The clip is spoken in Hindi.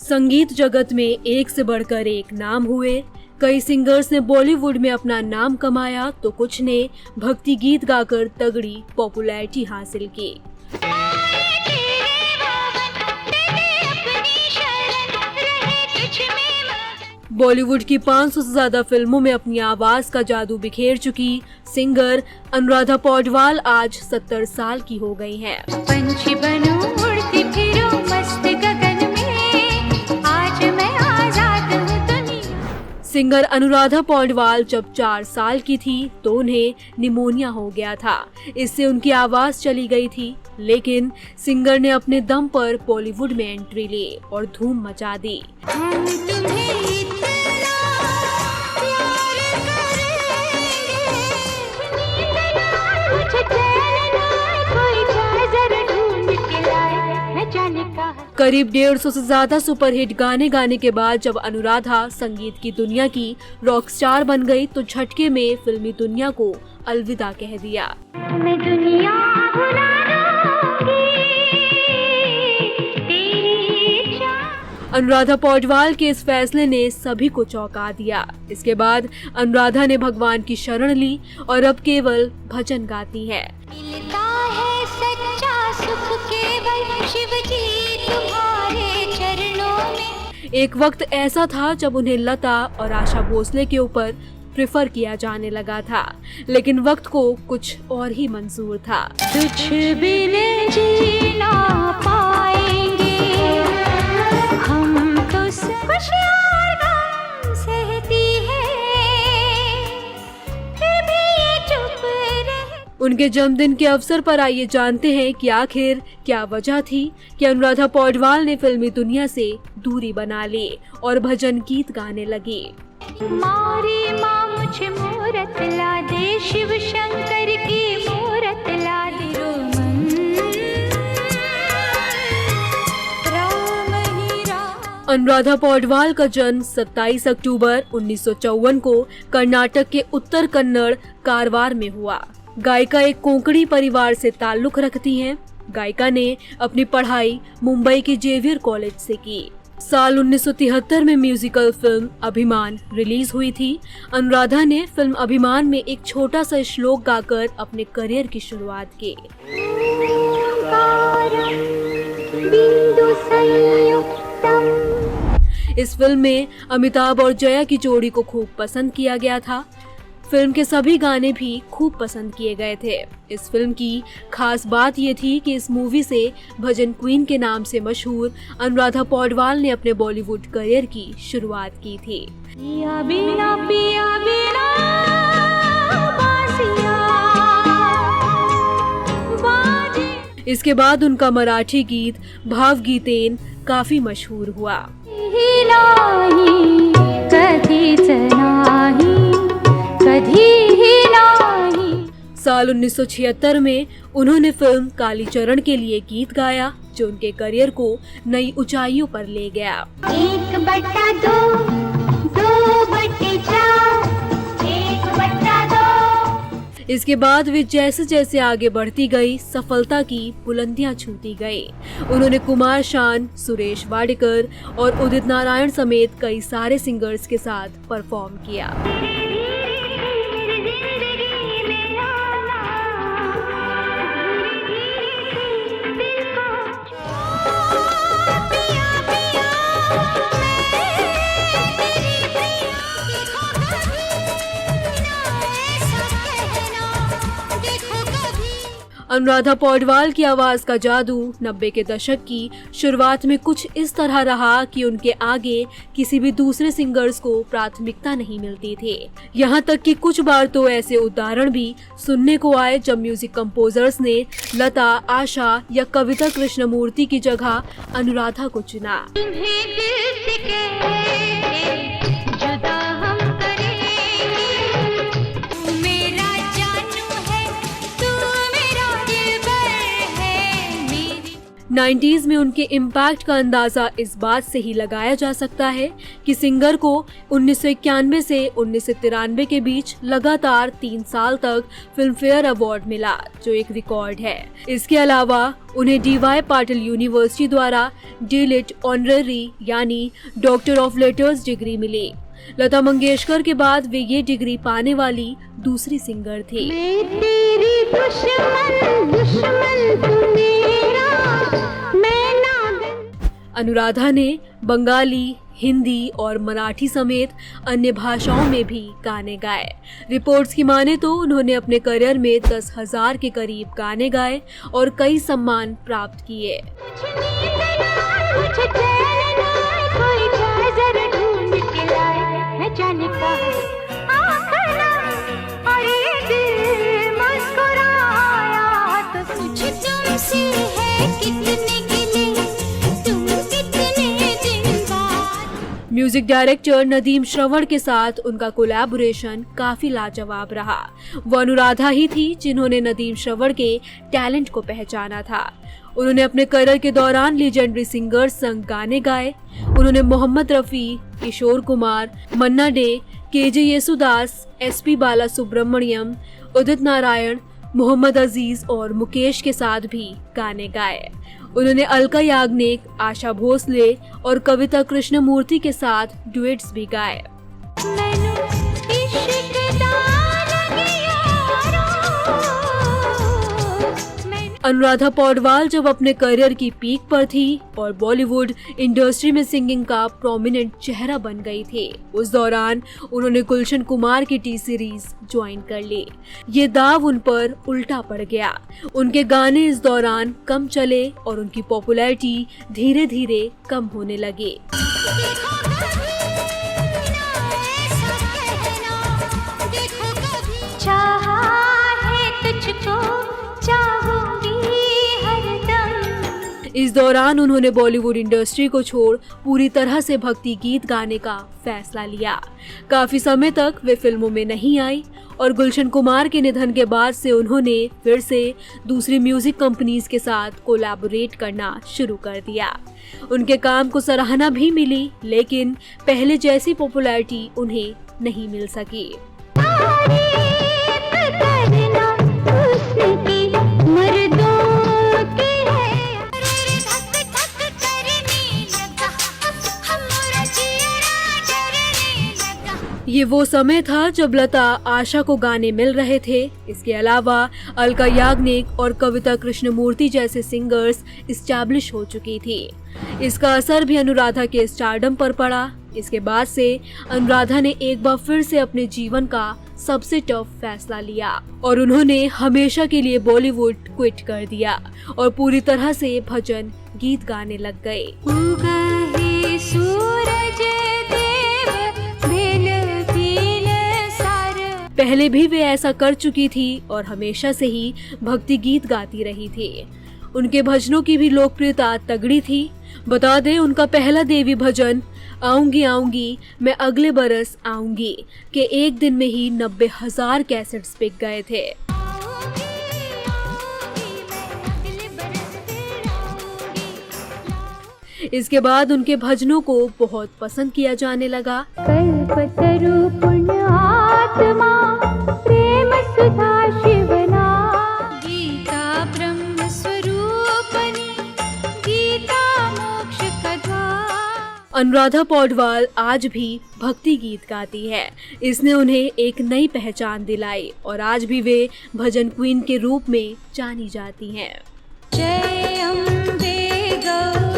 संगीत जगत में एक से बढ़कर एक नाम हुए। कई सिंगर्स ने बॉलीवुड में अपना नाम कमाया तो कुछ ने भक्ति गीत गाकर तगड़ी पॉपुलैरिटी हासिल की। बॉलीवुड की 500 से ज्यादा फिल्मों में अपनी आवाज का जादू बिखेर चुकी सिंगर अनुराधा पौडवाल आज 70 साल की हो गई हैं। पंछी बनूं उड़ती फिरूं मस्त गगन में, आज मैं आजाद हूं दुनिया। सिंगर अनुराधा पौडवाल जब 4 साल की थी तो उन्हें निमोनिया हो गया था। इससे उनकी आवाज चली गई थी, लेकिन सिंगर ने अपने दम पर बॉलीवुड में एंट्री ली और धूम मचा दी। हम तुम्हें इतना प्यार करेंगे, मुझे चैन ना कोई जरा ढूंढ के लाए, न जाने कहां। करीब 150 से ज्यादा सुपरहिट गाने गाने के बाद जब अनुराधा संगीत की दुनिया की रॉक स्टार बन गई तो झटके में फिल्मी दुनिया को अलविदा कह दिया। मैं दुनिया भुला दूंगी, तेरी इच्छा। अनुराधा पौडवाल के इस फैसले ने सभी को चौंका दिया। इसके बाद अनुराधा ने भगवान की शरण ली और अब केवल भजन गाती हैं। मिलता है सच्चा सुख केवल शिव जी तुम्हारे चरणों में। एक वक्त ऐसा था जब उन्हें लता और आशा भोसले के ऊपर प्रेफर किया जाने लगा था, लेकिन वक्त को कुछ और ही मंजूर था। तुझ बिन जी ना पाएंगे हम तो, खुशियाँ गम सहती है फिर भी ये चुप रहे। उनके जन्मदिन के अवसर पर आइए जानते हैं कि आखिर क्या वजह थी कि अनुराधा पौडवाल ने फिल्मी दुनिया से दूरी बना ली और भजन गीत गाने लगी। मारी माँ मुझे मूरत ला दे, शिव शंकर की मूरत ला दे। राम ही राम। अनुराधा पौडवाल का जन्म 27 अक्टूबर 1954 को कर्नाटक के उत्तर कन्नड़ कारवार में हुआ। गायिका एक कोंकणी परिवार से ताल्लुक रखती हैं। गायिका ने अपनी पढ़ाई मुंबई के जेवियर कॉलेज से की। साल 1973 में म्यूजिकल फिल्म अभिमान रिलीज हुई थी। अनुराधा ने फिल्म अभिमान में एक छोटा सा श्लोक गाकर अपने करियर की शुरुआत की। इस फिल्म में अमिताभ और जया की जोड़ी को खूब पसंद किया गया था। फिल्म के सभी गाने भी खूब पसंद किए गए थे। इस फिल्म की खास बात ये थी कि इस मूवी से भजन क्वीन के नाम से मशहूर अनुराधा पौडवाल ने अपने बॉलीवुड करियर की शुरुआत की थी। पिया बिना बांसिया बाजे। इसके बाद उनका मराठी गीत भावगीतेन काफी मशहूर हुआ। ही नाही कधीच नाही, कधी ही नाही। साल 1976 में उन्होंने फिल्म कालीचरण के लिए गीत गाया, जो उनके करियर को नई ऊंचाइयों पर ले गया। 1/2, 2/4, 1/2। इसके बाद वे जैसे जैसे आगे बढ़ती गई, सफलता की बुलंदियां छूती गई। उन्होंने कुमार शान, सुरेश वाडेकर और उदित नारायण समेत कई सारे सिंगर्स के साथ परफॉर्म किया। अनुराधा पौडवाल की आवाज का जादू 90 के दशक की शुरुआत में कुछ इस तरह रहा कि उनके आगे किसी भी दूसरे सिंगर्स को प्राथमिकता नहीं मिलती थी। यहाँ तक कि कुछ बार तो ऐसे उदाहरण भी सुनने को आए जब म्यूजिक कंपोजर्स ने लता, आशा या कविता कृष्णमूर्ति की जगह अनुराधा को चुना। 90s में उनके इम्पैक्ट का अंदाजा इस बात से ही लगाया जा सकता है कि सिंगर को 1991 से 1993 के बीच लगातार 3 साल तक फिल्म फेयर अवार्ड मिला, जो एक रिकॉर्ड है। इसके अलावा उन्हें DY पाटिल यूनिवर्सिटी द्वारा D.Litt ऑनररी यानी डॉक्टर ऑफ लेटर्स डिग्री मिली। लता मंगेशकर के बाद वे ये डिग्री पाने वाली दूसरी सिंगर थी। अनुराधा ने बंगाली, हिंदी और मराठी समेत अन्य भाषाओं में भी गाने गाए। रिपोर्ट्स की माने तो उन्होंने अपने करियर में 10,000 के करीब गाने गाए और कई सम्मान प्राप्त किए। म्यूजिक डायरेक्टर नदीम श्रवण के साथ उनका कोलैबोरेशन काफी लाजवाब रहा। वो अनुराधा ही थी जिन्होंने नदीम श्रवण के टैलेंट को पहचाना था। उन्होंने अपने करियर के दौरान लीजेंडरी सिंगर्स संग गाने गाए। उन्होंने मोहम्मद रफी, किशोर कुमार, मन्ना डे, KJ येसुदास, SP बालासुब्रमण्यम, उदित नारायण, मोहम्मद अजीज और मुकेश के साथ भी गाने गाए। उन्होंने अलका याग्निक, आशा भोसले और कविता कृष्णमूर्ति के साथ डुएट्स भी गाए। अनुराधा पौडवाल जब अपने करियर की पीक पर थी और बॉलीवुड इंडस्ट्री में सिंगिंग का प्रोमिनेंट चेहरा बन गई थी, उस दौरान उन्होंने गुलशन कुमार की टी सीरीज ज्वाइन कर ली। ये दाव उन पर उल्टा पड़ गया। उनके गाने इस दौरान कम चले और उनकी पॉपुलैरिटी धीरे धीरे कम होने लगी। इस दौरान उन्होंने बॉलीवुड इंडस्ट्री को छोड़ पूरी तरह से भक्ति गीत गाने का फैसला लिया। काफी समय तक वे फिल्मों में नहीं आई और गुलशन कुमार के निधन के बाद से उन्होंने फिर से दूसरी म्यूजिक कंपनीज के साथ कोलैबोरेट करना शुरू कर दिया। उनके काम को सराहना भी मिली, लेकिन पहले जैसी पॉपुलैरिटी उन्हें नहीं मिल सकी। ये वो समय था जब लता आशा को गाने मिल रहे थे। इसके अलावा अलका याग्निक और कविता कृष्णमूर्ति जैसे सिंगर्स इस्टैब्लिश हो चुकी थी। इसका असर भी अनुराधा के स्टारडम पर पड़ा। इसके बाद से अनुराधा ने एक बार फिर से अपने जीवन का सबसे टफ फैसला लिया और उन्होंने हमेशा के लिए बॉलीवुड क्विट कर दिया और पूरी तरह से भजन गीत गाने लग गए। पहले भी वे ऐसा कर चुकी थी और हमेशा से ही भक्ति गीत गाती रही थी। उनके भजनों की भी लोकप्रियता तगड़ी थी। बता दें, उनका पहला देवी भजन आऊंगी आऊंगी मैं अगले बरस आऊंगी के एक दिन में ही 90,000 कैसेट्स बिक गए थे। इसके बाद उनके भजनों को बहुत पसंद किया जाने लगा। कल्पतरु पुण्य आत्मा प्रेम सुधा शिवना गीता ब्रह्म स्वरूपनी गीता मोक्ष कथा। अनुराधा पौडवाल आज भी भक्ति गीत गाती है। इसने उन्हें एक नई पहचान दिलाई और आज भी वे भजन क्वीन के रूप में जानी जाती हैं। जय अम्बे गौ